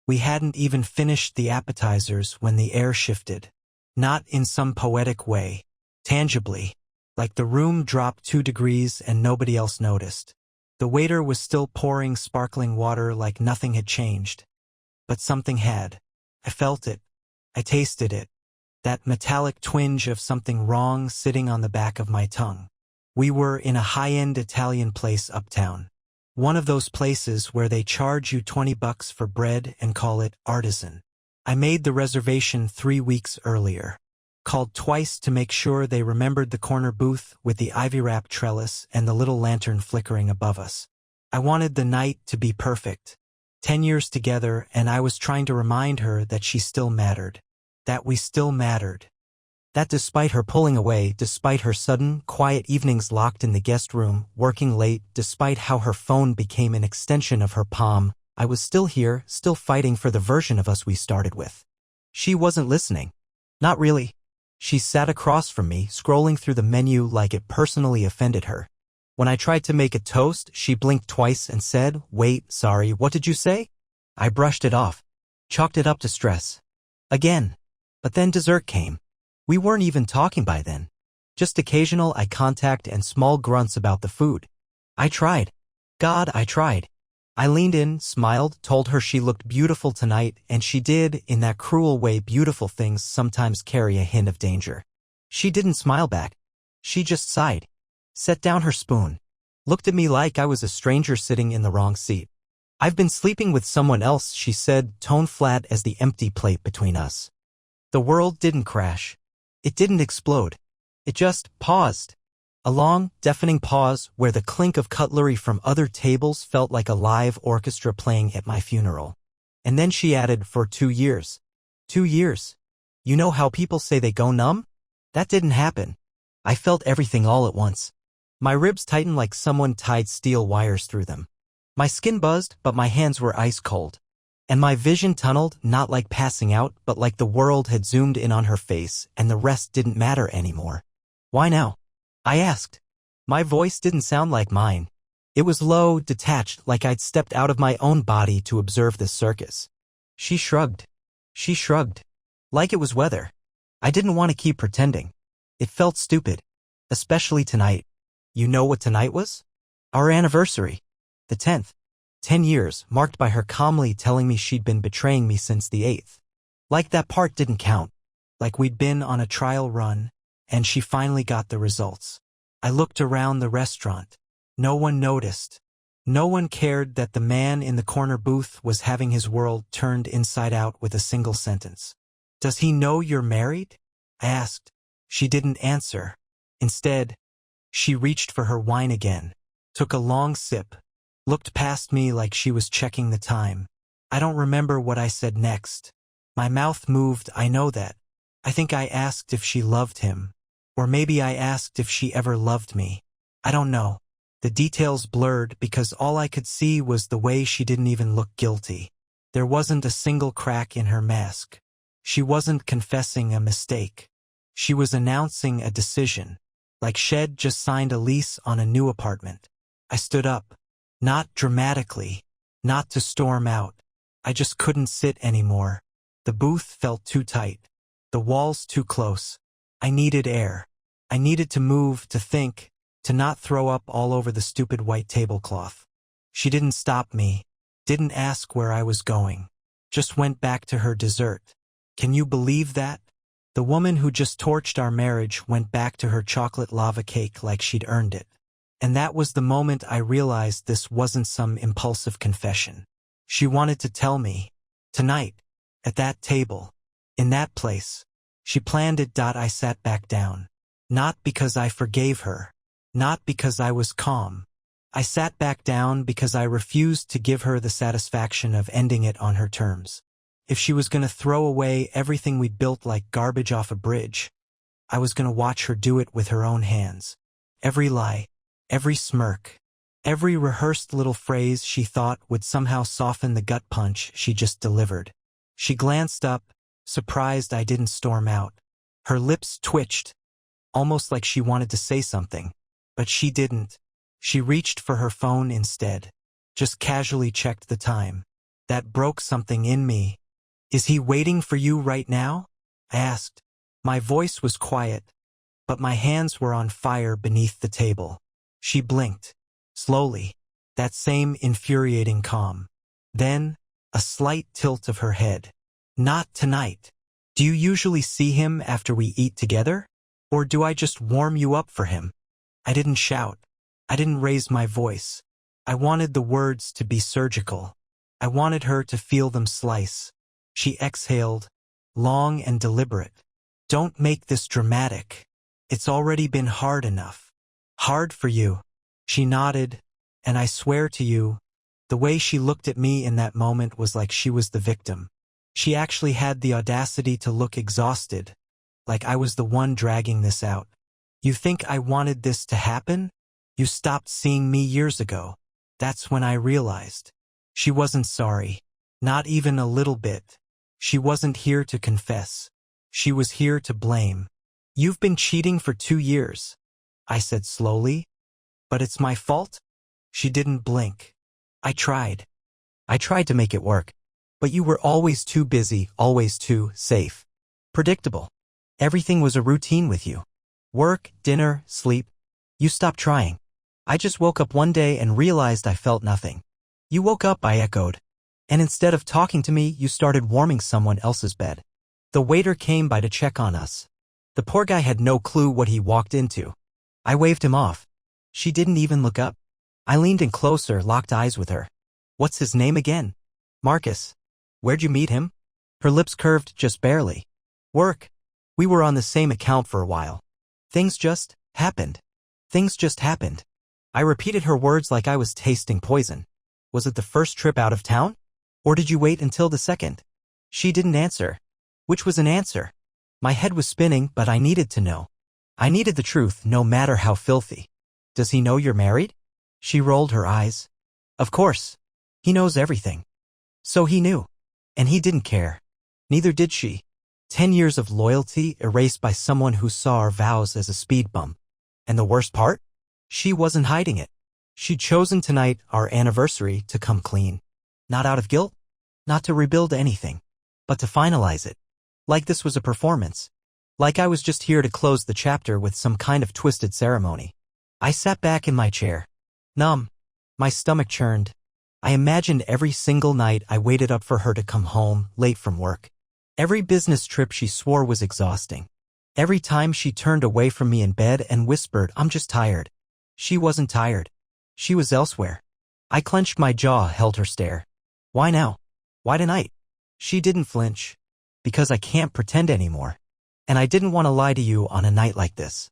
We hadn't even finished the appetizers when the air shifted. Not in some poetic way. Tangibly. Like the room dropped 2 degrees and nobody else noticed. The waiter was still pouring sparkling water like nothing had changed. But something had. I felt it. I tasted it. That metallic twinge of something wrong sitting on the back of my tongue. We were in a high-end Italian place uptown. One of those places where they charge you $20 for bread and call it artisan. I made the reservation 3 weeks earlier. Called twice to make sure they remembered the corner booth with the ivy-wrapped trellis and the little lantern flickering above us. I wanted the night to be perfect. 10 years together, and I was trying to remind her that she still mattered. That we still mattered. That despite her pulling away, despite her sudden, quiet evenings locked in the guest room, working late, despite how her phone became an extension of her palm, I was still here, still fighting for the version of us we started with. She wasn't listening. Not really. She sat across from me, scrolling through the menu like it personally offended her. When I tried to make a toast, she blinked twice and said, "Wait, sorry, what did you say?" I brushed it off. Chalked it up to stress. Again. But then dessert came. We weren't even talking by then. Just occasional eye contact and small grunts about the food. I tried. God, I tried. I leaned in, smiled, told her she looked beautiful tonight, and she did, in that cruel way beautiful things sometimes carry a hint of danger. She didn't smile back. She just sighed. Set down her spoon. Looked at me like I was a stranger sitting in the wrong seat. "I've been sleeping with someone else," she said, tone flat as the empty plate between us. The world didn't crash. It didn't explode. It just paused. A long, deafening pause where the clink of cutlery from other tables felt like a live orchestra playing at my funeral. And then she added, "For 2 years. 2 years. You know how people say they go numb? That didn't happen. I felt everything all at once. My ribs tightened like someone tied steel wires through them. My skin buzzed, but my hands were ice cold. And my vision tunneled, not like passing out, but like the world had zoomed in on her face, and the rest didn't matter anymore. "Why now?" I asked. My voice didn't sound like mine. It was low, detached, like I'd stepped out of my own body to observe this circus. She shrugged. She shrugged. Like it was weather. I didn't want to keep pretending. It felt stupid. Especially tonight. You know what tonight was? Our anniversary. The 10th. 10 years, marked by her calmly telling me she'd been betraying me since the 8th. Like that part didn't count. Like we'd been on a trial run, and she finally got the results. I looked around the restaurant. No one noticed. No one cared that the man in the corner booth was having his world turned inside out with a single sentence. "Does he know you're married?" I asked. She didn't answer. Instead, she reached for her wine again, took a long sip, looked past me like she was checking the time. I don't remember what I said next. My mouth moved, I know that. I think I asked if she loved him. Or maybe I asked if she ever loved me. I don't know. The details blurred because all I could see was the way she didn't even look guilty. There wasn't a single crack in her mask. She wasn't confessing a mistake. She was announcing a decision. Like she'd just signed a lease on a new apartment. I stood up. Not dramatically. Not to storm out. I just couldn't sit anymore. The booth felt too tight. The walls too close. I needed air. I needed to move, to think, to not throw up all over the stupid white tablecloth. She didn't stop me. Didn't ask where I was going. Just went back to her dessert. Can you believe that? The woman who just torched our marriage went back to her chocolate lava cake like she'd earned it. And that was the moment I realized this wasn't some impulsive confession. She wanted to tell me. Tonight. At that table. In that place. She planned it. I sat back down. Not because I forgave her. Not because I was calm. I sat back down because I refused to give her the satisfaction of ending it on her terms. If she was going to throw away everything we'd built like garbage off a bridge, I was going to watch her do it with her own hands. Every lie, every smirk, every rehearsed little phrase she thought would somehow soften the gut punch she just delivered. She glanced up, surprised I didn't storm out. Her lips twitched, almost like she wanted to say something, but she didn't. She reached for her phone instead, just casually checked the time. That broke something in me. Is he waiting for you right now? I asked. My voice was quiet, but my hands were on fire beneath the table. She blinked, slowly, that same infuriating calm. Then, a slight tilt of her head. Not tonight. Do you usually see him after we eat together? Or do I just warm you up for him? I didn't shout. I didn't raise my voice. I wanted the words to be surgical. I wanted her to feel them slice. She exhaled, long and deliberate. Don't make this dramatic. It's already been hard enough. Hard for you. She nodded, and I swear to you, the way she looked at me in that moment was like she was the victim. She actually had the audacity to look exhausted, like I was the one dragging this out. You think I wanted this to happen? You stopped seeing me years ago. That's when I realized. She wasn't sorry. Not even a little bit. She wasn't here to confess. She was here to blame. You've been cheating for 2 years, I said slowly. But it's my fault? She didn't blink. I tried. I tried to make it work. But you were always too busy, always too safe. Predictable. Everything was a routine with you. Work, dinner, sleep. You stopped trying. I just woke up one day and realized I felt nothing. You woke up, I echoed. And instead of talking to me, you started warming someone else's bed. The waiter came by to check on us. The poor guy had no clue what he walked into. I waved him off. She didn't even look up. I leaned in closer, locked eyes with her. What's his name again? Marcus. Where'd you meet him? Her lips curved just barely. Work. We were on the same account for a while. Things just happened. Things just happened. I repeated her words like I was tasting poison. Was it the first trip out of town? Or did you wait until the second? She didn't answer. Which was an answer. My head was spinning, but I needed to know. I needed the truth, no matter how filthy. Does he know you're married? She rolled her eyes. Of course. He knows everything. So he knew. And he didn't care. Neither did she. 10 years of loyalty erased by someone who saw our vows as a speed bump. And the worst part? She wasn't hiding it. She'd chosen tonight, our anniversary, to come clean. Not out of guilt, not to rebuild anything, but to finalize it. Like this was a performance. Like I was just here to close the chapter with some kind of twisted ceremony. I sat back in my chair. Numb. My stomach churned. I imagined every single night I waited up for her to come home, late from work. Every business trip she swore was exhausting. Every time she turned away from me in bed and whispered, I'm just tired. She wasn't tired. She was elsewhere. I clenched my jaw, held her stare. Why now? Why tonight? She didn't flinch. Because I can't pretend anymore. And I didn't want to lie to you on a night like this.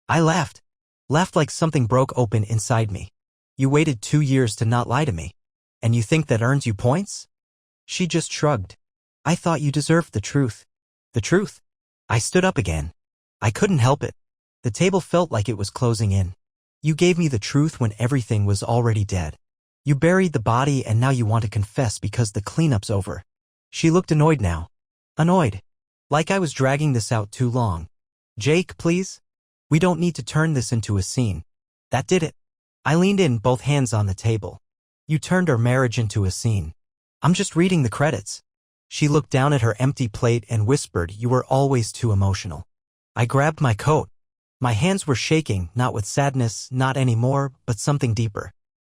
I laughed. Laughed like something broke open inside me. You waited 2 years to not lie to me. And you think that earns you points? She just shrugged. I thought you deserved the truth. The truth? I stood up again. I couldn't help it. The table felt like it was closing in. You gave me the truth when everything was already dead. You buried the body and now you want to confess because the cleanup's over. She looked annoyed now. Annoyed. Like I was dragging this out too long. Jake, please? We don't need to turn this into a scene. That did it. I leaned in, both hands on the table. You turned our marriage into a scene. I'm just reading the credits. She looked down at her empty plate and whispered, you were always too emotional. I grabbed my coat. My hands were shaking, not with sadness, not anymore, but something deeper.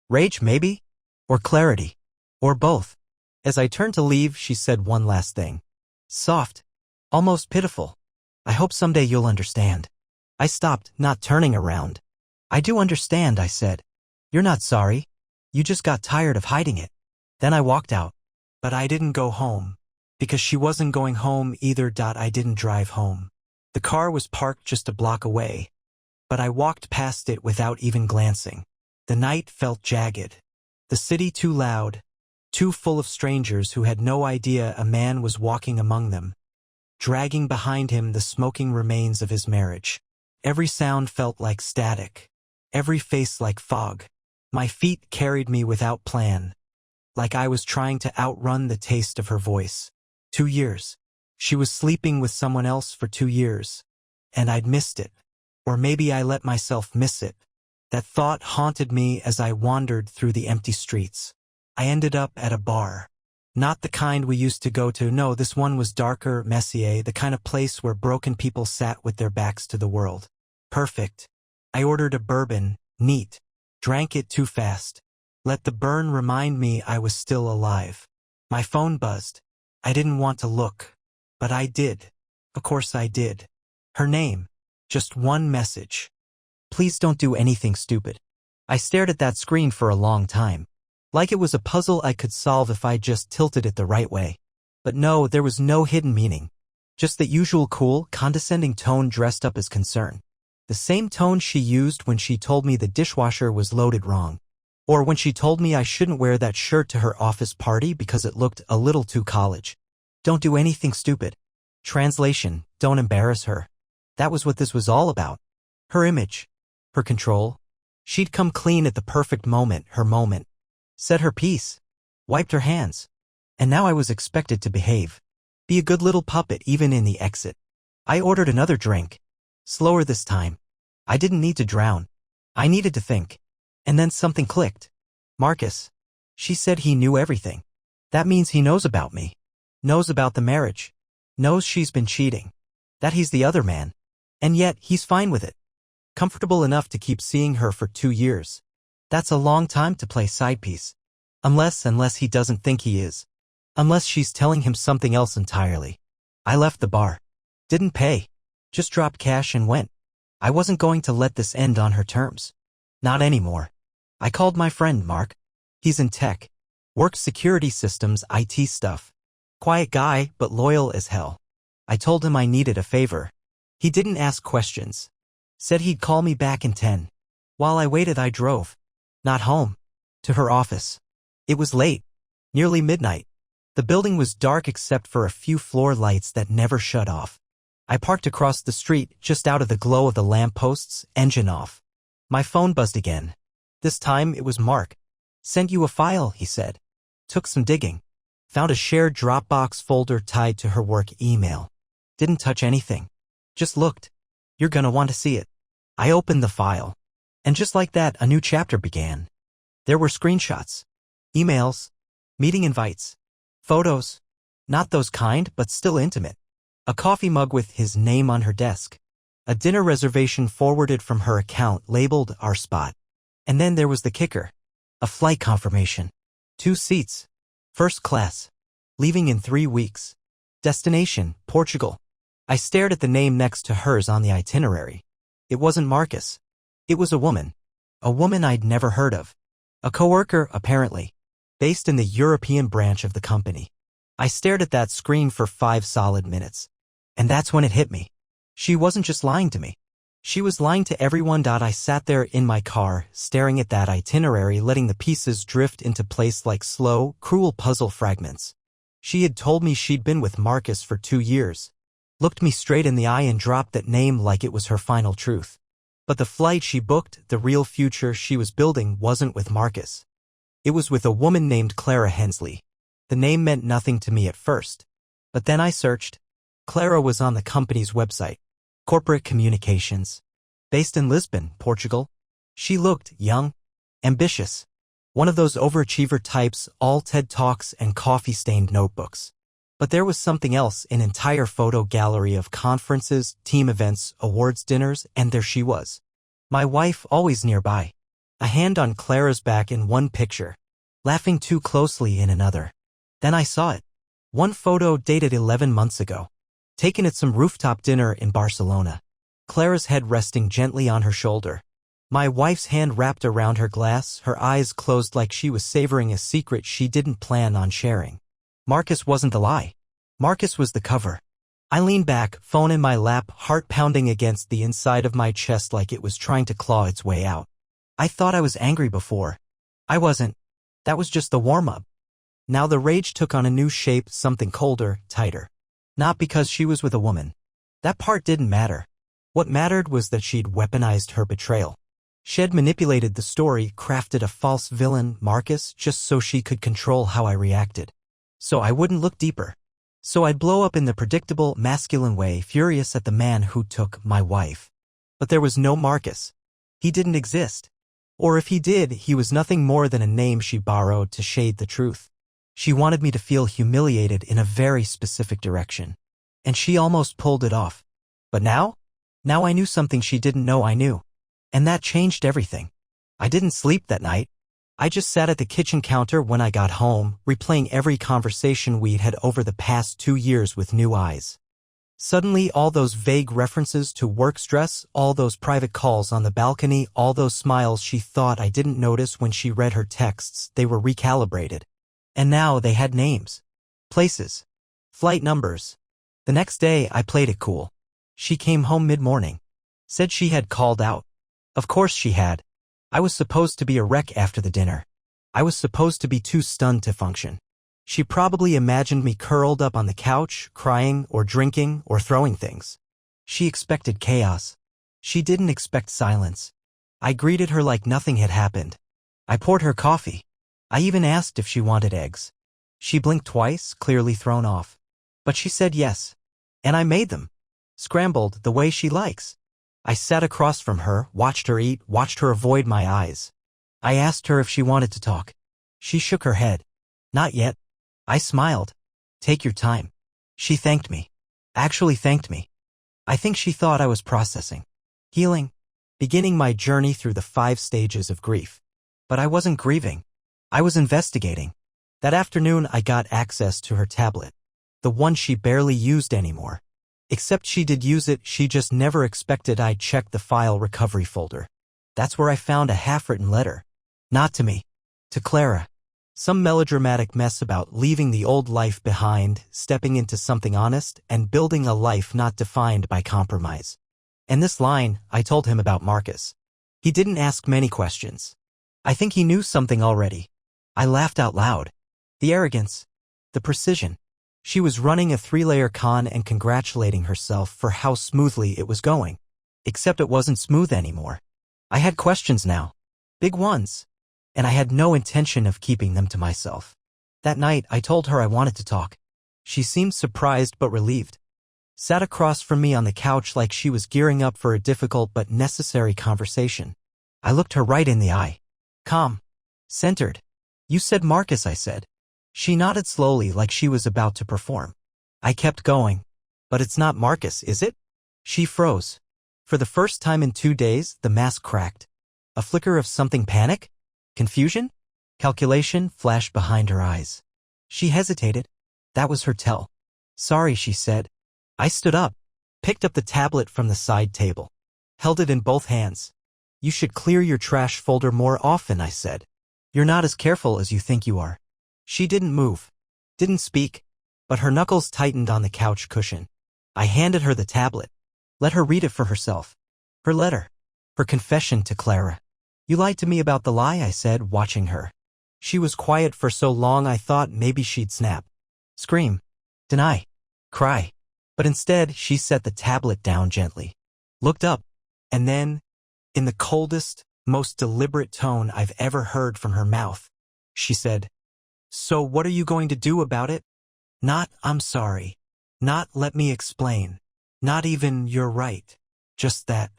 Rage, maybe? Or clarity? Or both? As I turned to leave, she said one last thing. Soft. Almost pitiful. I hope someday you'll understand. I stopped, not turning around. I do understand, I said. You're not sorry. You just got tired of hiding it. Then I walked out. But I didn't go home. Because she wasn't going home either. I didn't drive home. The car was parked just a block away. But I walked past it without even glancing. The night felt jagged. The city too loud. Too full of strangers who had no idea a man was walking among them, dragging behind him the smoking remains of his marriage. Every sound felt like static. Every face like fog. My feet carried me without plan. Like I was trying to outrun the taste of her voice. 2 years. She was sleeping with someone else for 2 years. And I'd missed it. Or maybe I let myself miss it. That thought haunted me as I wandered through the empty streets. I ended up at a bar. Not the kind we used to go to, no, this one was darker, messier, the kind of place where broken people sat with their backs to the world. Perfect. I ordered a bourbon, neat. Drank it too fast. Let the burn remind me I was still alive. My phone buzzed. I didn't want to look. But I did. Of course I did. Her name. Just one message. Please don't do anything stupid. I stared at that screen for a long time. Like it was a puzzle I could solve if I just tilted it the right way. But no, there was no hidden meaning. Just the usual cool, condescending tone dressed up as concern. The same tone she used when she told me the dishwasher was loaded wrong. Or when she told me I shouldn't wear that shirt to her office party because it looked a little too college. Don't do anything stupid. Translation, don't embarrass her. That was what this was all about. Her image. Her control. She'd come clean at the perfect moment, her moment. Said her piece. Wiped her hands. And now I was expected to behave. Be a good little puppet even in the exit. I ordered another drink. Slower this time. I didn't need to drown. I needed to think. And then something clicked. Marcus. She said he knew everything. That means he knows about me. Knows about the marriage. Knows she's been cheating. That he's the other man. And yet, he's fine with it. Comfortable enough to keep seeing her for 2 years. That's a long time to play side piece. Unless he doesn't think he is. Unless she's telling him something else entirely. I left the bar. Didn't pay. Just dropped cash and went. I wasn't going to let this end on her terms. Not anymore. I called my friend Mark. He's in tech. Works security systems, IT stuff. Quiet guy, but loyal as hell. I told him I needed a favor. He didn't ask questions. Said he'd call me back in 10. While I waited, I drove. Not home. To her office. It was late. Nearly midnight. The building was dark except for a few floor lights that never shut off. I parked across the street, just out of the glow of the lampposts, engine off. My phone buzzed again. This time it was Mark. Sent you a file, he said. Took some digging. Found a shared Dropbox folder tied to her work email. Didn't touch anything. Just looked. You're gonna want to see it. I opened the file. And just like that, a new chapter began. There were screenshots. Emails. Meeting invites. Photos. Not those kind, but still intimate. A coffee mug with his name on her desk. A dinner reservation forwarded from her account labeled our spot. And then there was the kicker. A flight confirmation. 2 seats. First class. Leaving in 3 weeks. Destination, Portugal. I stared at the name next to hers on the itinerary. It wasn't Marcus. It was a woman. A woman I'd never heard of. A coworker, apparently. Based in the European branch of the company. I stared at that screen for 5 solid minutes. And that's when it hit me. She wasn't just lying to me. She was lying to everyone. I sat there in my car, staring at that itinerary, letting the pieces drift into place like slow, cruel puzzle fragments. She had told me she'd been with Marcus for 2 years. Looked me straight in the eye and dropped that name like it was her final truth. But the flight she booked, the real future she was building, wasn't with Marcus. It was with a woman named Clara Hensley. The name meant nothing to me at first. But then I searched. Clara was on the company's website. Corporate communications. Based in Lisbon, Portugal. She looked young, ambitious. One of those overachiever types, all TED Talks and coffee-stained notebooks. But there was something else, an entire photo gallery of conferences, team events, awards dinners, and there she was. My wife always nearby. A hand on Clara's back in one picture. Laughing too closely in another. Then I saw it. One photo dated 11 months ago. Taken at some rooftop dinner in Barcelona. Clara's head resting gently on her shoulder. My wife's hand wrapped around her glass, her eyes closed like she was savoring a secret she didn't plan on sharing. Marcus wasn't the lie. Marcus was the cover. I leaned back, phone in my lap, heart pounding against the inside of my chest like it was trying to claw its way out. I thought I was angry before. I wasn't. That was just the warm-up. Now the rage took on a new shape, something colder, tighter. Not because she was with a woman. That part didn't matter. What mattered was that she'd weaponized her betrayal. She'd manipulated the story, crafted a false villain, Marcus, just so she could control how I reacted. So I wouldn't look deeper. So I'd blow up in the predictable, masculine way, furious at the man who took my wife. But there was no Marcus. He didn't exist. Or if he did, he was nothing more than a name she borrowed to shade the truth. She wanted me to feel humiliated in a very specific direction. And she almost pulled it off. But now I knew something she didn't know I knew. And that changed everything. I didn't sleep that night. I just sat at the kitchen counter when I got home, replaying every conversation we'd had over the past 2 years with new eyes. Suddenly, all those vague references to work stress, all those private calls on the balcony, all those smiles she thought I didn't notice when she read her texts, they were recalibrated. And now they had names, places, flight numbers. The next day, I played it cool. She came home mid-morning. Said she had called out. Of course she had. I was supposed to be a wreck after the dinner. I was supposed to be too stunned to function. She probably imagined me curled up on the couch, crying or drinking or throwing things. She expected chaos. She didn't expect silence. I greeted her like nothing had happened. I poured her coffee. I even asked if she wanted eggs. She blinked twice, clearly thrown off. But she said yes. And I made them. Scrambled the way she likes. I sat across from her, watched her eat, watched her avoid my eyes. I asked her if she wanted to talk. She shook her head. Not yet. I smiled. Take your time. She thanked me. Actually thanked me. I think she thought I was processing, healing, beginning my journey through the 5 stages of grief. But I wasn't grieving. I was investigating. That afternoon I got access to her tablet. The one she barely used anymore. Except she did use it, she just never expected I'd check the file recovery folder. That's where I found a half-written letter. Not to me. To Clara. Some melodramatic mess about leaving the old life behind, stepping into something honest, and building a life not defined by compromise. And this line, I told him about Marcus. He didn't ask many questions. I think he knew something already. I laughed out loud. The arrogance. The precision. She was running a 3-layer con and congratulating herself for how smoothly it was going. Except it wasn't smooth anymore. I had questions now. Big ones. And I had no intention of keeping them to myself. That night, I told her I wanted to talk. She seemed surprised but relieved. Sat across from me on the couch like she was gearing up for a difficult but necessary conversation. I looked her right in the eye. Calm. Centered. You said Marcus, I said. She nodded slowly like she was about to perform. I kept going. But it's not Marcus, is it? She froze. For the first time in 2 days, the mask cracked. A flicker of something panic? Confusion? Calculation flashed behind her eyes. She hesitated. That was her tell. Sorry, she said. I stood up, picked up the tablet from the side table, held it in both hands. You should clear your trash folder more often, I said. You're not as careful as you think you are. She didn't move, didn't speak, but her knuckles tightened on the couch cushion. I handed her the tablet. Let her read it for herself. Her letter. Her confession to Clara. You lied to me about the lie, I said, watching her. She was quiet for so long I thought maybe she'd snap. Scream. Deny. Cry. But instead, she set the tablet down gently. Looked up. And then, in the coldest, most deliberate tone I've ever heard from her mouth, she said, So what are you going to do about it? Not, I'm sorry. Not, let me explain. Not even, you're right. Just that.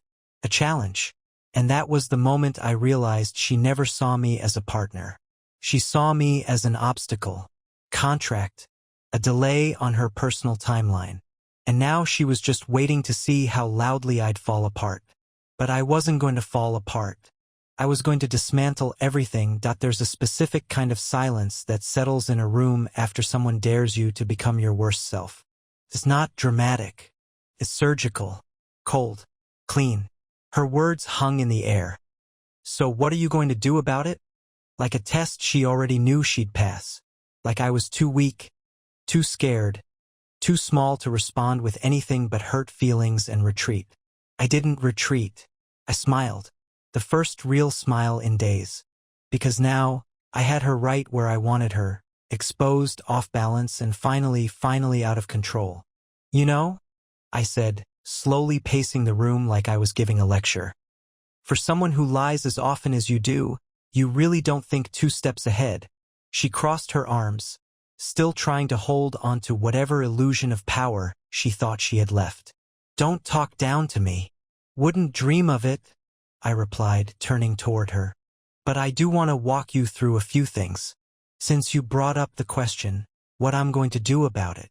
A challenge. And that was the moment I realized she never saw me as a partner. She saw me as an obstacle, contract, a delay on her personal timeline. And now she was just waiting to see how loudly I'd fall apart. But I wasn't going to fall apart. I was going to dismantle everything. There's a specific kind of silence that settles in a room after someone dares you to become your worst self. It's not dramatic. It's surgical, cold, clean. Her words hung in the air. So what are you going to do about it? Like a test she already knew she'd pass. Like I was too weak, too scared, too small to respond with anything but hurt feelings and retreat. I didn't retreat. I smiled. The first real smile in days. Because now, I had her right where I wanted her, exposed, off balance, and finally out of control. You know, I said, slowly pacing the room like I was giving a lecture. For someone who lies as often as you do, you really don't think 2 steps ahead. She crossed her arms, still trying to hold onto whatever illusion of power she thought she had left. Don't talk down to me. Wouldn't dream of it, I replied, turning toward her. But I do want to walk you through a few things. Since you brought up the question, what I'm going to do about it.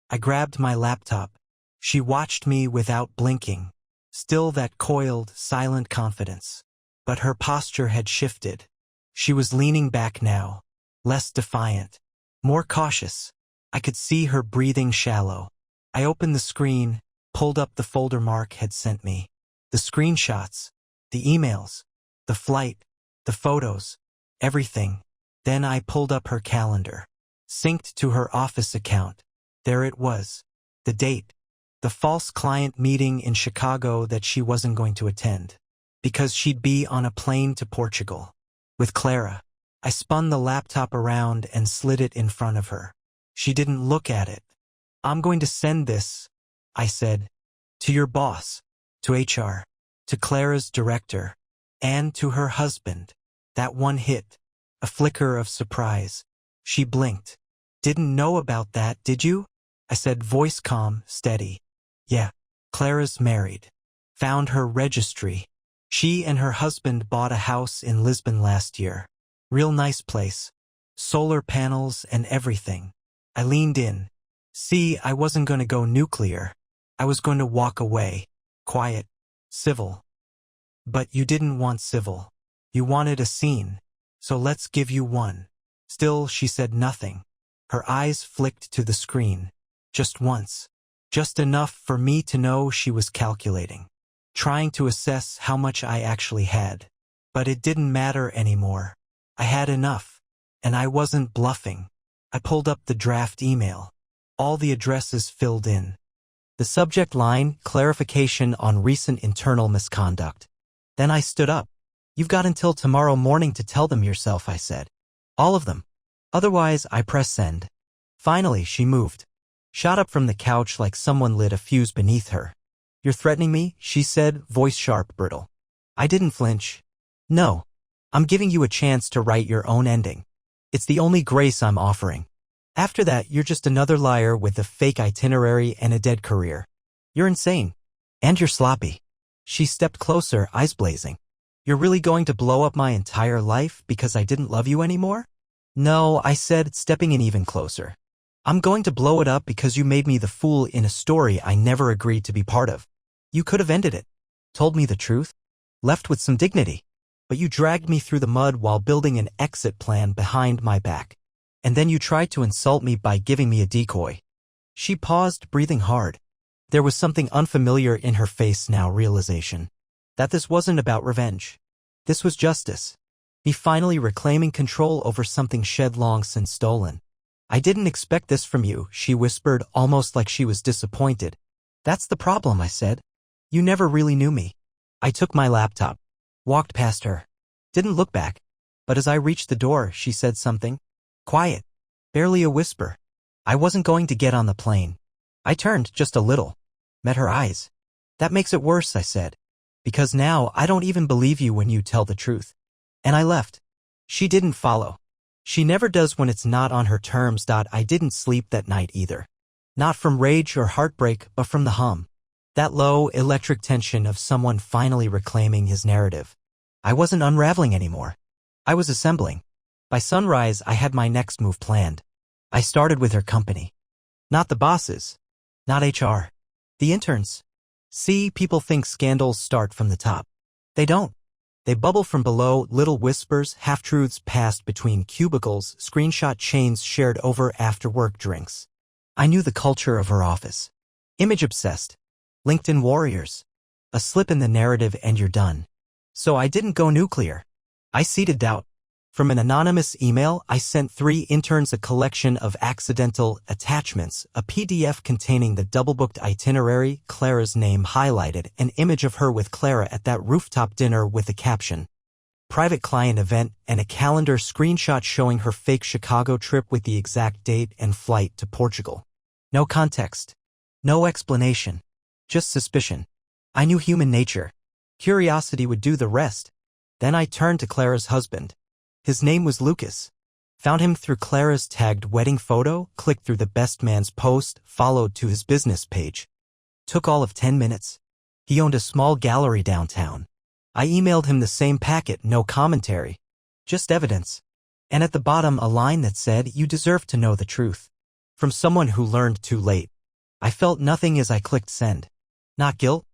I grabbed my laptop. She watched me without blinking. Still that coiled, silent confidence. But her posture had shifted. She was leaning back now. Less defiant. More cautious. I could see her breathing shallow. I opened the screen, pulled up the folder Mark had sent me. The screenshots. The emails. The flight. The photos. Everything. Then I pulled up her calendar. Synced to her office account. There it was. The date. The false client meeting in Chicago that she wasn't going to attend. Because she'd be on a plane to Portugal. With Clara. I spun the laptop around and slid it in front of her. She didn't look at it. I'm going to send this, I said. To your boss. To HR. To Clara's director. And to her husband. That one hit. A flicker of surprise. She blinked. Didn't know about that, did you? I said, voice calm, steady. Yeah. Clara's married. Found her registry. She and her husband bought a house in Lisbon last year. Real nice place. Solar panels and everything. I leaned in. See, I wasn't going to go nuclear. I was going to walk away. Quiet. Civil. But you didn't want civil. You wanted a scene. So let's give you one. Still, she said nothing. Her eyes flicked to the screen. Just once. Just enough for me to know she was calculating. Trying to assess how much I actually had. But it didn't matter anymore. I had enough. And I wasn't bluffing. I pulled up the draft email. All the addresses filled in. The subject line, clarification on recent internal misconduct. Then I stood up. You've got until tomorrow morning to tell them yourself, I said. All of them. Otherwise, I press send. Finally, she moved. Shot up from the couch like someone lit a fuse beneath her. You're threatening me, she said, voice sharp, brittle. I didn't flinch. No. I'm giving you a chance to write your own ending. It's the only grace I'm offering. After that, you're just another liar with a fake itinerary and a dead career. You're insane. And you're sloppy. She stepped closer, eyes blazing. You're really going to blow up my entire life because I didn't love you anymore? No, I said, stepping in even closer. I'm going to blow it up because you made me the fool in a story I never agreed to be part of. You could have ended it. Told me the truth. Left with some dignity. But you dragged me through the mud while building an exit plan behind my back. And then you tried to insult me by giving me a decoy. She paused, breathing hard. There was something unfamiliar in her face now, realization. That this wasn't about revenge. This was justice. Me finally reclaiming control over something shed long since stolen. I didn't expect this from you, she whispered, almost like she was disappointed. That's the problem, I said. You never really knew me. I took my laptop. Walked past her. Didn't look back. But as I reached the door, she said something. Quiet. Barely a whisper. I wasn't going to get on the plane. I turned just a little. Met her eyes. That makes it worse, I said. Because now I don't even believe you when you tell the truth. And I left. She didn't follow. She never does when it's not on her terms. I didn't sleep that night either. Not from rage or heartbreak, but from the hum. That low, electric tension of someone finally reclaiming his narrative. I wasn't unraveling anymore. I was assembling. By sunrise, I had my next move planned. I started with her company. Not the bosses. Not HR. The interns. See, people think scandals start from the top. They don't. They bubble from below, little whispers, half-truths passed between cubicles, screenshot chains shared over after-work drinks. I knew the culture of her office. Image-obsessed. LinkedIn warriors. A slip in the narrative and you're done. So I didn't go nuclear. I seeded doubt. From an anonymous email, I sent 3 interns a collection of accidental attachments, a PDF containing the double-booked itinerary, Clara's name highlighted, an image of her with Clara at that rooftop dinner with the caption, private client event, and a calendar screenshot showing her fake Chicago trip with the exact date and flight to Portugal. No context. No explanation. Just suspicion. I knew human nature. Curiosity would do the rest. Then I turned to Clara's husband. His name was Lucas. Found him through Clara's tagged wedding photo, clicked through the best man's post, followed to his business page. Took all of 10 minutes. He owned a small gallery downtown. I emailed him the same packet, no commentary. Just evidence. And at the bottom a line that said, "You deserve to know the truth." From someone who learned too late. I felt nothing as I clicked send. Not guilt,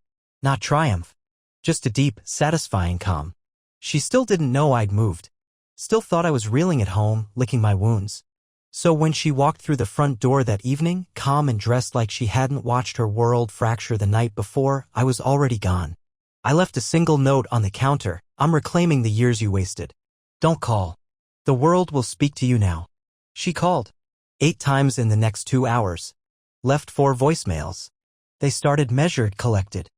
not triumph. Just a deep, satisfying calm. She still didn't know I'd moved. Still thought I was reeling at home, licking my wounds. So when she walked through the front door that evening, calm and dressed like she hadn't watched her world fracture the night before, I was already gone. I left a single note on the counter. "I'm reclaiming the years you wasted. Don't call. The world will speak to you now." She called. 8 times in the next 2 hours. Left 4 voicemails. They started measured, collected.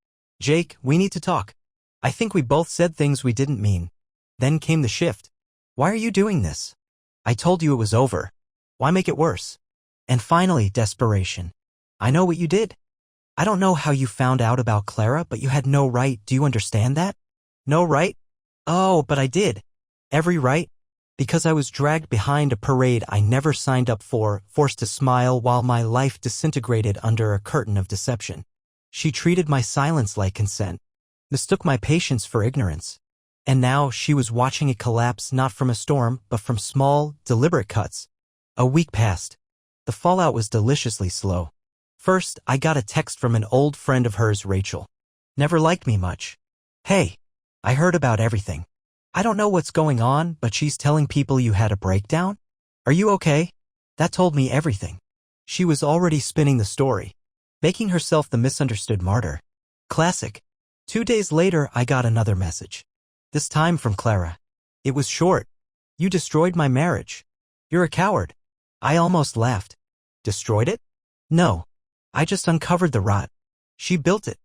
"Jake, we need to talk. I think we both said things we didn't mean." Then came the shift. "Why are you doing this? I told you it was over. Why make it worse?" And finally, desperation. "I know what you did. I don't know how you found out about Clara, but you had no right. Do you understand that?" "No right? Oh, but I did. Every right. Because I was dragged behind a parade I never signed up for, forced to smile while my life disintegrated under a curtain of deception. She treated my silence like consent, mistook my patience for ignorance. And now she was watching it collapse not from a storm, but from small, deliberate cuts. A week passed. The fallout was deliciously slow. First, I got a text from an old friend of hers, Rachel. Never liked me much. "Hey, I heard about everything. I don't know what's going on, but she's telling people you had a breakdown? Are you okay?" That told me everything. She was already spinning the story, making herself the misunderstood martyr. Classic. 2 days later, I got another message. This time from Clara. It was short. "You destroyed my marriage. You're a coward." I almost laughed. Destroyed it? No. I just uncovered the rot. She built it.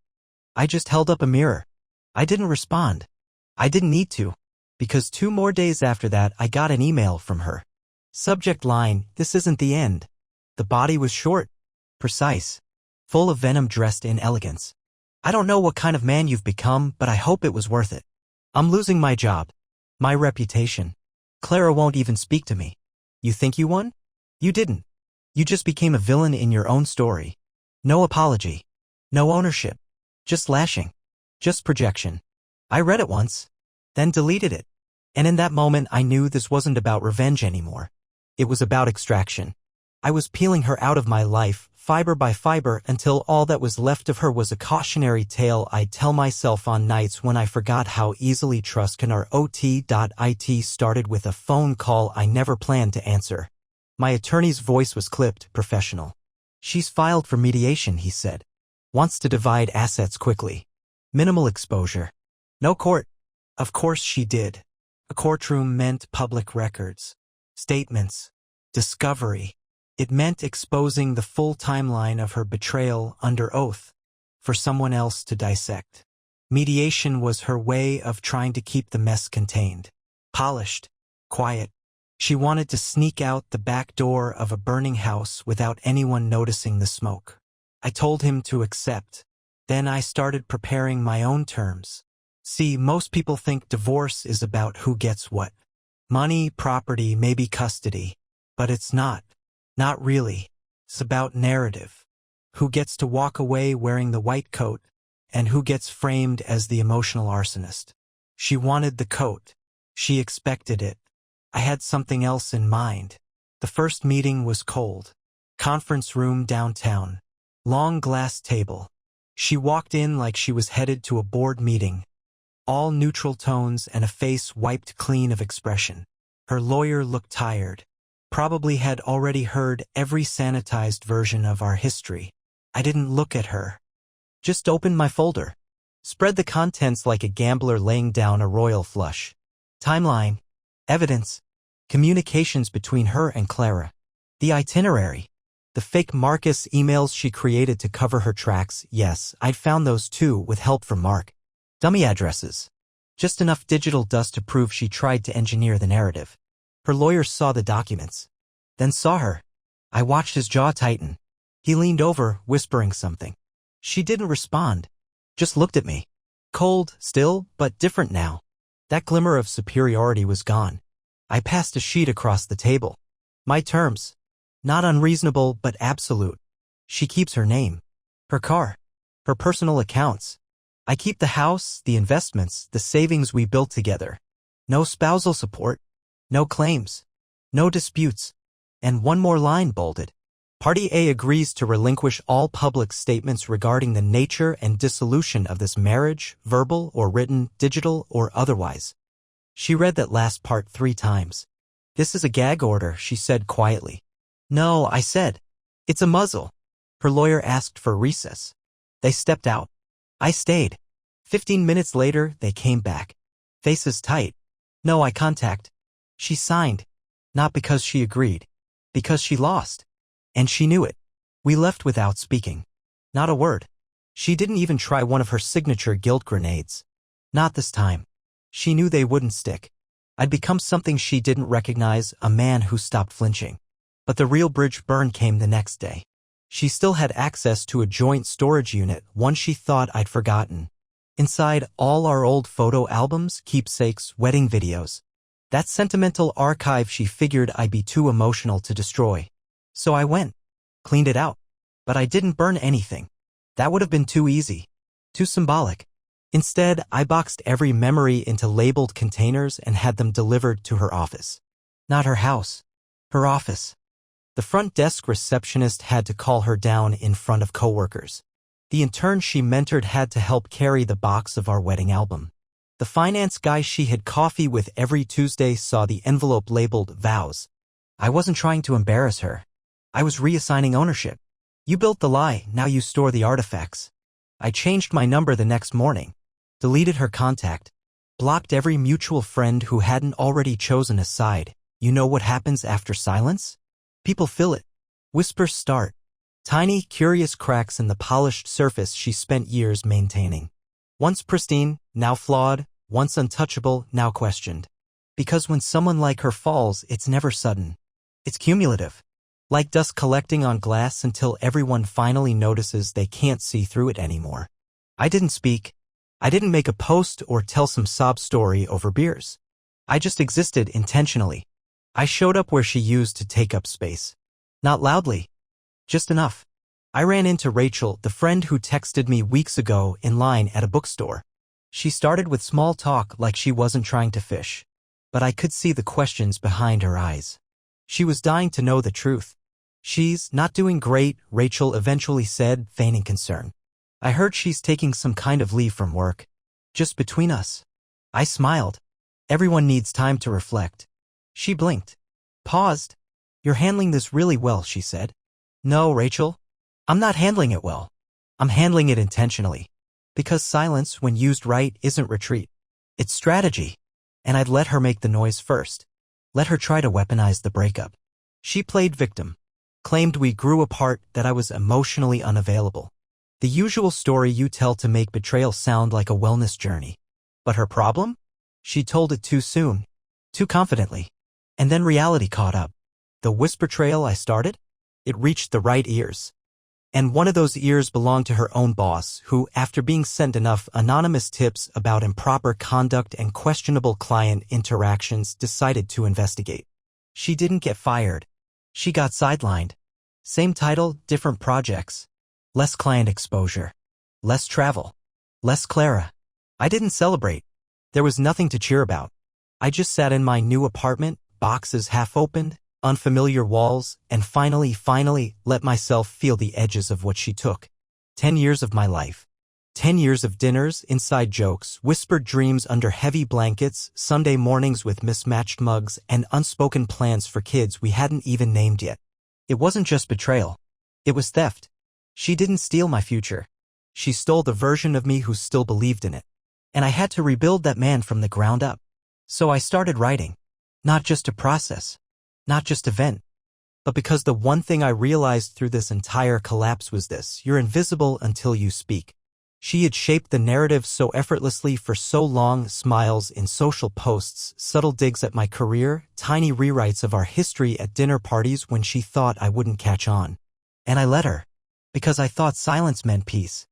I just held up a mirror. I didn't respond. I didn't need to. Because 2 more days after that, I got an email from her. Subject line, "This isn't the end." The body was short, precise, full of venom dressed in elegance. "I don't know what kind of man you've become, but I hope it was worth it. I'm losing my job, my reputation. Clara won't even speak to me. You think you won? You didn't. You just became a villain in your own story. No apology. No ownership. Just lashing. Just projection." I read it once, then deleted it. And in that moment I knew this wasn't about revenge anymore. It was about extraction. I was peeling her out of my life, fiber by fiber, until all that was left of her was a cautionary tale I'd tell myself on nights when I forgot how easily trust can. Our OT.IT started with a phone call I never planned to answer. My attorney's voice was clipped, professional. "She's filed for mediation," he said. "Wants to divide assets quickly. Minimal exposure. No court." Of course she did. A courtroom meant public records, statements, discovery. It meant exposing the full timeline of her betrayal under oath for someone else to dissect. Mediation was her way of trying to keep the mess contained, polished, quiet. She wanted to sneak out the back door of a burning house without anyone noticing the smoke. I told him to accept. Then I started preparing my own terms. See, most people think divorce is about who gets what. Money, property, maybe custody. But it's not. Not really. It's about narrative. Who gets to walk away wearing the white coat, and who gets framed as the emotional arsonist. She wanted the coat. She expected it. I had something else in mind. The first meeting was cold. Conference room downtown. Long glass table. She walked in like she was headed to a board meeting. All neutral tones and a face wiped clean of expression. Her lawyer looked tired. Probably had already heard every sanitized version of our history. I didn't look at her. Just opened my folder. Spread the contents like a gambler laying down a royal flush. Timeline. Evidence. Communications between her and Clara. The itinerary. The fake Marcus emails she created to cover her tracks. Yes, I'd found those too with help from Mark. Dummy addresses. Just enough digital dust to prove she tried to engineer the narrative. Her lawyer saw the documents. Then saw her. I watched his jaw tighten. He leaned over, whispering something. She didn't respond. Just looked at me. Cold, still, but different now. That glimmer of superiority was gone. I passed a sheet across the table. My terms. Not unreasonable, but absolute. She keeps her name. Her car. Her personal accounts. I keep the house, the investments, the savings we built together. No spousal support. No claims. No disputes. And one more line bolded. Party A agrees to relinquish all public statements regarding the nature and dissolution of this marriage, verbal or written, digital or otherwise. She read that last part 3 times. This is a gag order, she said quietly. No, I said. It's a muzzle. Her lawyer asked for recess. They stepped out. I stayed. 15 minutes later, they came back. Faces tight. No eye contact. She signed. Not because she agreed. Because she lost. And she knew it. We left without speaking. Not a word. She didn't even try one of her signature guilt grenades. Not this time. She knew they wouldn't stick. I'd become something she didn't recognize, a man who stopped flinching. But the real bridge burn came the next day. She still had access to a joint storage unit, one she thought I'd forgotten. Inside, all our old photo albums, keepsakes, wedding videos. That sentimental archive she figured I'd be too emotional to destroy. So I went. Cleaned it out. But I didn't burn anything. That would have been too easy. Too symbolic. Instead, I boxed every memory into labeled containers and had them delivered to her office. Not her house. Her office. The front desk receptionist had to call her down in front of coworkers. The intern she mentored had to help carry the box of our wedding album. The finance guy she had coffee with every Tuesday saw the envelope labeled vows. I wasn't trying to embarrass her. I was reassigning ownership. You built the lie, now you store the artifacts. I changed my number the next morning. Deleted her contact. Blocked every mutual friend who hadn't already chosen a side. You know what happens after silence? People fill it. Whispers start. Tiny, curious cracks in the polished surface she spent years maintaining. Once pristine, now flawed, once untouchable, now questioned. Because when someone like her falls, it's never sudden. It's cumulative. Like dust collecting on glass until everyone finally notices they can't see through it anymore. I didn't speak. I didn't make a post or tell some sob story over beers. I just existed intentionally. I showed up where she used to take up space. Not loudly. Just enough. I ran into Rachel, the friend who texted me weeks ago in line at a bookstore. She started with small talk like she wasn't trying to fish. But I could see the questions behind her eyes. She was dying to know the truth. She's not doing great, Rachel eventually said, feigning concern. I heard she's taking some kind of leave from work. Just between us. I smiled. Everyone needs time to reflect. She blinked. Paused. You're handling this really well, she said. No, Rachel. I'm not handling it well. I'm handling it intentionally. Because silence, when used right, isn't retreat. It's strategy. And I'd let her make the noise first. Let her try to weaponize the breakup. She played victim. Claimed we grew apart, that I was emotionally unavailable. The usual story you tell to make betrayal sound like a wellness journey. But her problem? She told it too soon. Too confidently. And then reality caught up. The whisper trail I started? It reached the right ears. And one of those ears belonged to her own boss, who, after being sent enough anonymous tips about improper conduct and questionable client interactions, decided to investigate. She didn't get fired. She got sidelined. Same title, different projects. Less client exposure. Less travel. Less Clara. I didn't celebrate. There was nothing to cheer about. I just sat in my new apartment, boxes half opened, unfamiliar walls, and finally let myself feel the edges of what she took. 10 years of my life. 10 years of dinners, inside jokes, whispered dreams under heavy blankets, Sunday mornings with mismatched mugs, and unspoken plans for kids we hadn't even named yet. It wasn't just betrayal. It was theft. She didn't steal my future. She stole the version of me who still believed in it. And I had to rebuild that man from the ground up. So I started writing. Not just to process. Not just to vent. But because the one thing I realized through this entire collapse was this: you're invisible until you speak. She had shaped the narrative so effortlessly for so long, smiles in social posts, subtle digs at my career, tiny rewrites of our history at dinner parties when she thought I wouldn't catch on. And I let her. Because I thought silence meant peace.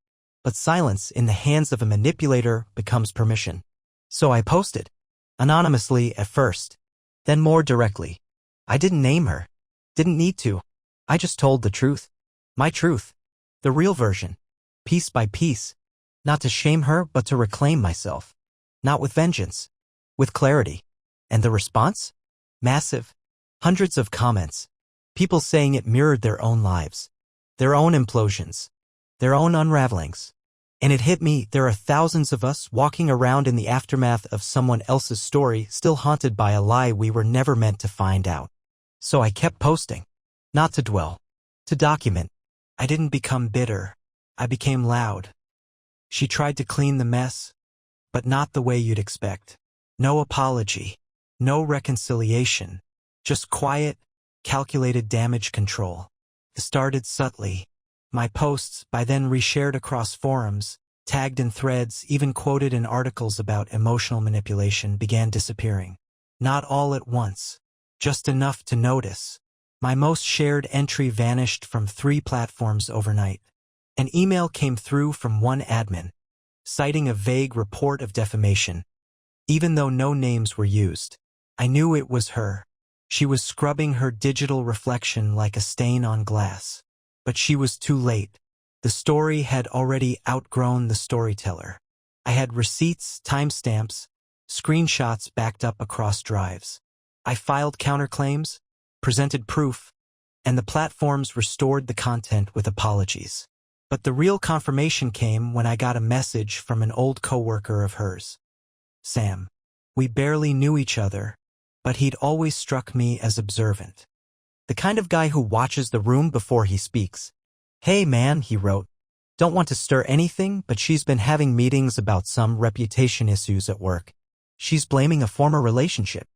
But silence in the hands of a manipulator becomes permission. So I posted. Anonymously at first. Then more directly. I didn't name her. Didn't need to. I just told the truth. My truth. The real version. Piece by piece. Not to shame her, but to reclaim myself. Not with vengeance. With clarity. And the response? Massive. Hundreds of comments. People saying it mirrored their own lives, their own implosions, their own unravelings. And it hit me, there are thousands of us walking around in the aftermath of someone else's story, still haunted by a lie we were never meant to find out. So I kept posting. Not to dwell. To document. I didn't become bitter. I became loud. She tried to clean the mess, but not the way you'd expect. No apology. No reconciliation. Just quiet, calculated damage control. It started subtly. My posts, by then reshared across forums, tagged in threads, even quoted in articles about emotional manipulation, began disappearing. Not all at once. Just enough to notice. My most shared entry vanished from 3 platforms overnight. An email came through from one admin, citing a vague report of defamation. Even though no names were used, I knew it was her. She was scrubbing her digital reflection like a stain on glass. But she was too late. The story had already outgrown the storyteller. I had receipts, timestamps, screenshots backed up across drives. I filed counterclaims, presented proof, and the platforms restored the content with apologies. But the real confirmation came when I got a message from an old coworker of hers. Sam. We barely knew each other, but he'd always struck me as observant. The kind of guy who watches the room before he speaks. Hey man, he wrote. Don't want to stir anything, but she's been having meetings about some reputation issues at work. She's blaming a former relationship.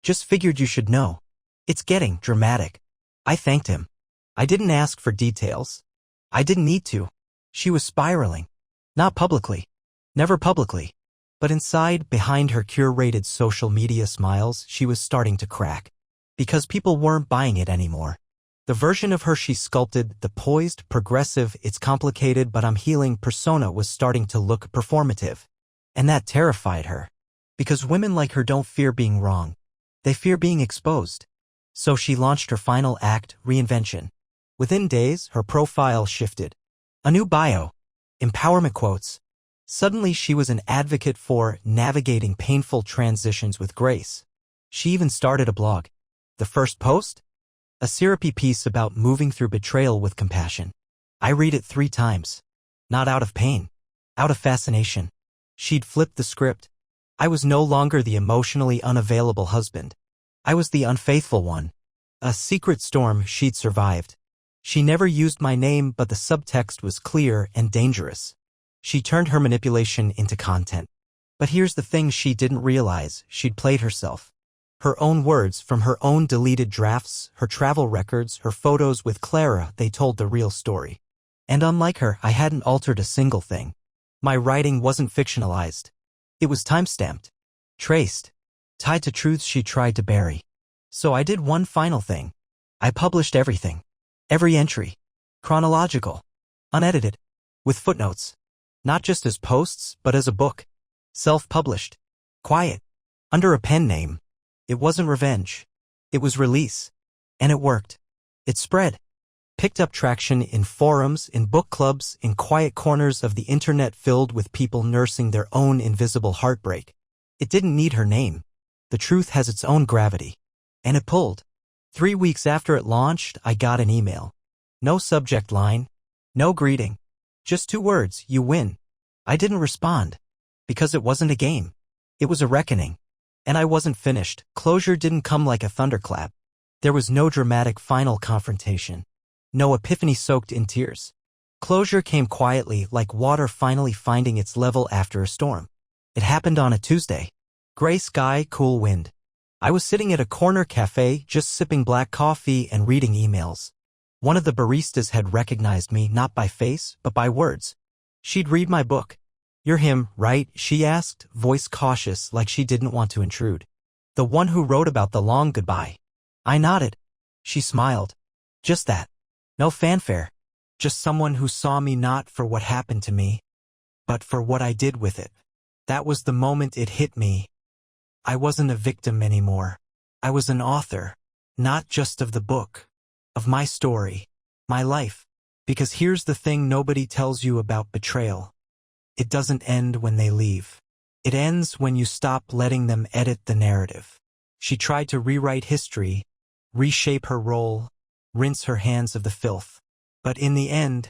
Just figured you should know. It's getting dramatic. I thanked him. I didn't ask for details. I didn't need to. She was spiraling. Not publicly. Never publicly. But inside, behind her curated social media smiles, she was starting to crack. Because people weren't buying it anymore. The version of her she sculpted, the poised, progressive, it's complicated but I'm healing persona, was starting to look performative. And that terrified her. Because women like her don't fear being wrong. They fear being exposed. So she launched her final act, reinvention. Within days, her profile shifted. A new bio. Empowerment quotes. Suddenly she was an advocate for navigating painful transitions with grace. She even started a blog. The first post? A syrupy piece about moving through betrayal with compassion. I read it 3 times. Not out of pain. Out of fascination. She'd flipped the script. I was no longer the emotionally unavailable husband. I was the unfaithful one. A secret storm she'd survived. She never used my name, but the subtext was clear and dangerous. She turned her manipulation into content. But here's the thing she didn't realize. She'd played herself. Her own words from her own deleted drafts, her travel records, her photos with Clara, they told the real story. And unlike her, I hadn't altered a single thing. My writing wasn't fictionalized. It was timestamped, traced, tied to truths she tried to bury. So I did one final thing. I published everything. Every entry. Chronological. Unedited. With footnotes. Not just as posts, but as a book. Self-published. Quiet. Under a pen name. It wasn't revenge. It was release. And it worked. It spread. Picked up traction in forums, in book clubs, in quiet corners of the internet filled with people nursing their own invisible heartbreak. It didn't need her name. The truth has its own gravity. And it pulled. 3 weeks after it launched, I got an email. No subject line. No greeting. Just 2 words, you win. I didn't respond. Because it wasn't a game. It was a reckoning. And I wasn't finished. Closure didn't come like a thunderclap. There was no dramatic final confrontation. No epiphany soaked in tears. Closure came quietly, like water finally finding its level after a storm. It happened on a Tuesday. Gray sky, cool wind. I was sitting at a corner cafe, just sipping black coffee and reading emails. One of the baristas had recognized me, not by face, but by words. She'd read my book. You're him, right? She asked, voice cautious, like she didn't want to intrude. The one who wrote about the long goodbye. I nodded. She smiled. Just that. No fanfare. Just someone who saw me not for what happened to me, but for what I did with it. That was the moment it hit me. I wasn't a victim anymore. I was an author. Not just of the book. Of my story. My life. Because here's the thing nobody tells you about betrayal. It doesn't end when they leave. It ends when you stop letting them edit the narrative. She tried to rewrite history, reshape her role, rinse her hands of the filth. But in the end,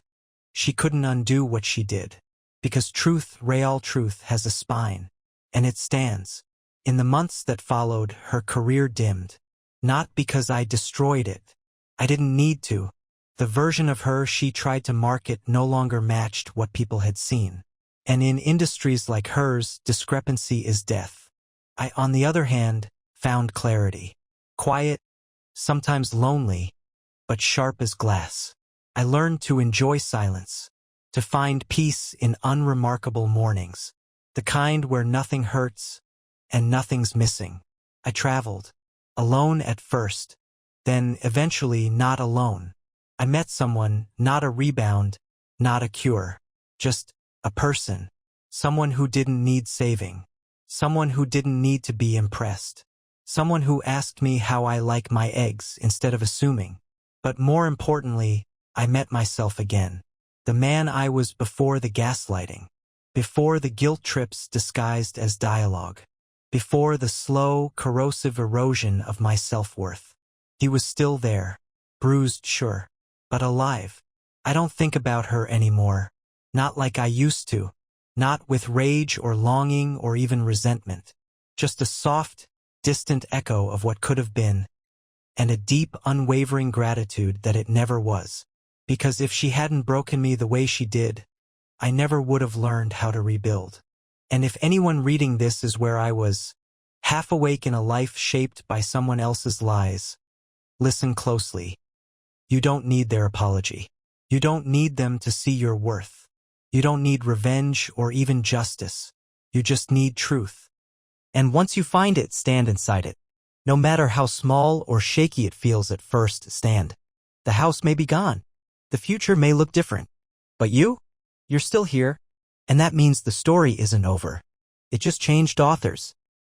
she couldn't undo what she did. Because truth, real truth, has a spine. And it stands. In the months that followed, her career dimmed. Not because I destroyed it. I didn't need to. The version of her she tried to market no longer matched what people had seen. And in industries like hers, discrepancy is death. I, on the other hand, found clarity. Quiet, sometimes lonely, but sharp as glass. I learned to enjoy silence, to find peace in unremarkable mornings, the kind where nothing hurts and nothing's missing. I traveled, alone at first, then eventually not alone. I met someone, not a rebound, not a cure, just a person, someone who didn't need saving, someone who didn't need to be impressed, someone who asked me how I like my eggs instead of assuming. But more importantly, I met myself again, the man I was before the gaslighting, before the guilt trips disguised as dialogue, before the slow, corrosive erosion of my self-worth. He was still there, bruised, sure, but alive. I don't think about her anymore, not like I used to, not with rage or longing or even resentment, just a soft, distant echo of what could have been, and a deep, unwavering gratitude that it never was. Because if she hadn't broken me the way she did, I never would have learned how to rebuild. And if anyone reading this is where I was, half awake in a life shaped by someone else's lies, listen closely. You don't need their apology. You don't need them to see your worth. You don't need revenge or even justice. You just need truth. And once you find it, stand inside it. No matter how small or shaky it feels at first, stand. The house may be gone. The future may look different. But you're still here. And that means the story isn't over. It just changed authors.